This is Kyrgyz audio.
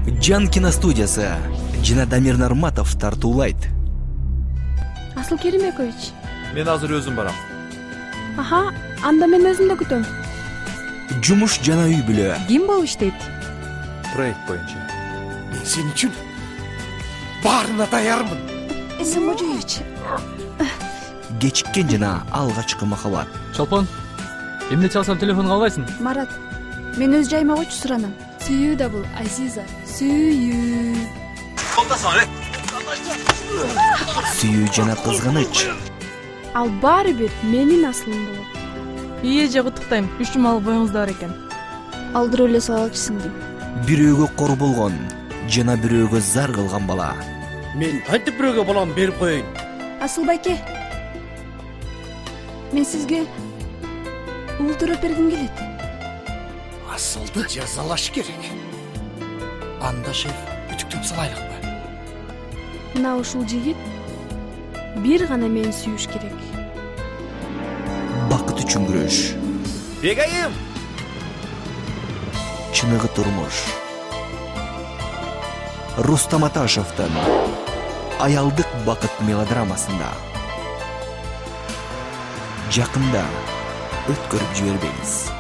Жан киностудиясы жана Дамир Нарматов тартуулайт. Асыл Керимбекович. Мен азыр өзүм барам. Аха, анда мен өзүм да күтөм. Жумуш жана үй бүлө. Ким болуп иштейт? Проект боюнча. Мен сен үчүн баарына даярмын. Эсенбожоевич. Кечиккен жана алгачкы махабат. Чолпон, эмне чалсам телефонго албайсың? Марат, мен өз жайыма койчу суранам. Сүйүү да бул, Азиза. Сүйүү. Сүйүү жана кызганыч. Ал баары бир менин асылым болот. Ийеже куттуктайм. 3 жумалык боюңузда бар экен. Алдырып эле салалчысың дейм. Бирөөгө кор болгон жана бирөөгө зар кылган бала. Мен кантип бирөөгө балам берип коеюн? Асыл байке. Мен сизге ултуруп бергим келет. Асылды жазалаш керек. Анда шеф үтүктөп салайлыкпы? Мына ушул жигит бир гана мени сүйүш керек. Бакыт үчүн күрөш. Бегайым! Чыныгы турмуш. Рустам Аташевдин аялдык бакыт мелодрамасында. Жакында өткөрүп жибербеңиз.